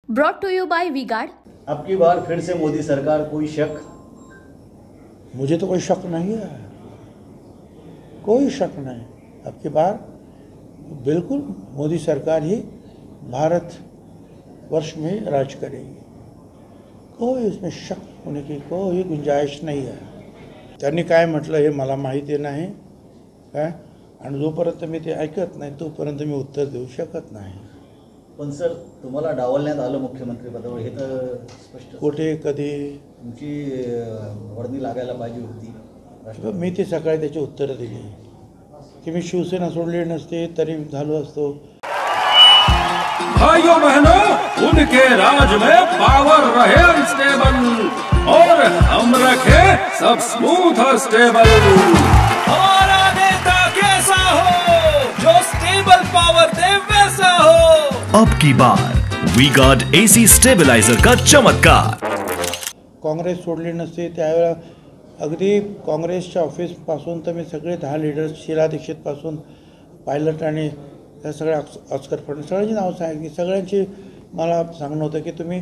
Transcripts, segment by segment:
Brought to you by V-Guard। अब की बार फिर से मोदी सरकार, कोई शक? मुझे तो कोई शक नहीं है, कोई शक नहीं। अब की बार बिल्कुल मोदी सरकार ही भारत वर्ष में राज करेगी, कोई इसमें शक होने की कोई गुंजाइश नाही आहे। त्यांनी काय म्हटलं हे मला माहिती नाही काय, आणि जोपर्यंत मी ते ऐकत नाही तोपर्यंत मी उत्तर देऊ शकत नाही। पण सर, तुम्हाला डावलण्यात आलं मुख्यमंत्री पदावर, हे तर स्पष्ट। कुठे कधी तुमची वर्णी लागायला पाहिजे होती। मी ते सकाळी त्याची उत्तरं दिली की मी शिवसेना सोडली नसते तरी झालो असतो। भाइयों बहनों, उनके राज में पावर रहे अनस्टेबल और हम रखे सब स्मूथ और स्टेबल। हमारा नेता कैसा हो, जो स्टेबल पावर दे वैसा हो। अब की बार वी-गार्ड एसी स्टेबलाइजर का चमत्कार। काँग्रेस सोडली नसते त्यावेळेला अगदी काँग्रेसच्या ऑफिसपासून तर मी सगळे 10 लीडर्स, शीला दीक्षितपासून पायलट आणि त्या सगळ्या ऑस्कर फडणवीस सगळ्यांची नावं सांगितली। सगळ्यांची मला सांगणं होतं की तुम्ही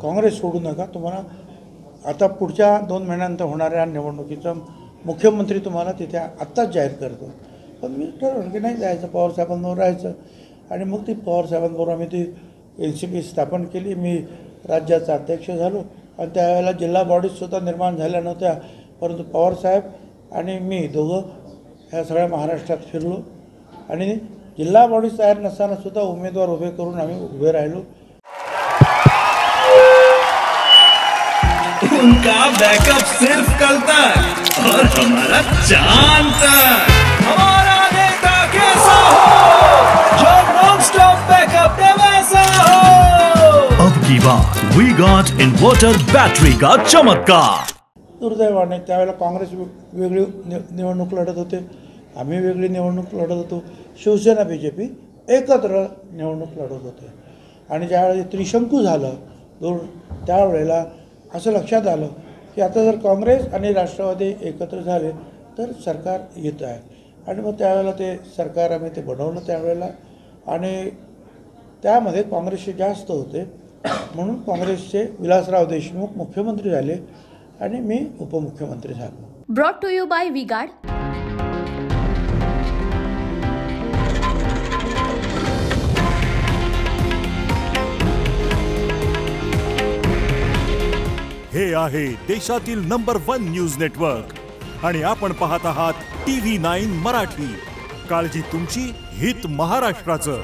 काँग्रेस सोडू नका, तुम्हाला आता पुढच्या 2 महिन्यानंतर होणाऱ्या निवडणुकीचा मुख्यमंत्री तुम्हाला तिथे आत्ताच जाहीर करतो। पण मी ठरवलं की नाही जायचं, पवारसाहेबांबरोबर राहायचं। आणि मग ती पवारसाहेबांबरोबर आम्ही ती NCP स्थापन केली। मी राज्याचा अध्यक्ष झालो आणि त्यावेळेला जिल्हा बॉडीजसुद्धा निर्माण झाल्या नव्हत्या, परंतु पवारसाहेब आणि मी दोघं ह्या सगळ्या महाराष्ट्रात फिरलो आणि जिल्हा बॉडीज तयार नसताना सुद्धा उमेदवार उभे करून आम्ही उभे राहिलो। उनका बैकअप सिर्फ कल तक और हमारा चांद तक। हमारा नेता कैसा हो, जो नॉन स्टॉप बैकअप दे वैसा हो। अब की बार वी-गार्ड इन्वर्टर बैटरी का चमत्कार। दुर्दैवाने त्यावेळेला काँग्रेस वेगळी निवडणूक लढत होते, आम्ही वेगळी निवडणूक लढत होतो, शिवसेना BJP एकत्र निवडणूक लढत होते। आणि ज्यावेळी त्रिशंकू झालं त्यावेळेला असं लक्षात आलं की आता जर काँग्रेस आणि राष्ट्रवादी एकत्र झाले तर सरकार येत आहे। आणि मग त्यावेळेला ते सरकार आम्ही ते बनवलं त्यावेळेला, आणि त्यामध्ये काँग्रेसचे जास्त होते म्हणून काँग्रेसचे विलासराव देशमुख मुख्यमंत्री झाले आणि मी उपमुख्यमंत्री झालो। Brought to you by V-Guard। हे आहे देशातील नंबर 1 न्यूज नेटवर्क आणि आपण पाहत आहात TV9 मराठी। काळजी तुमची, हित महाराष्ट्राचं।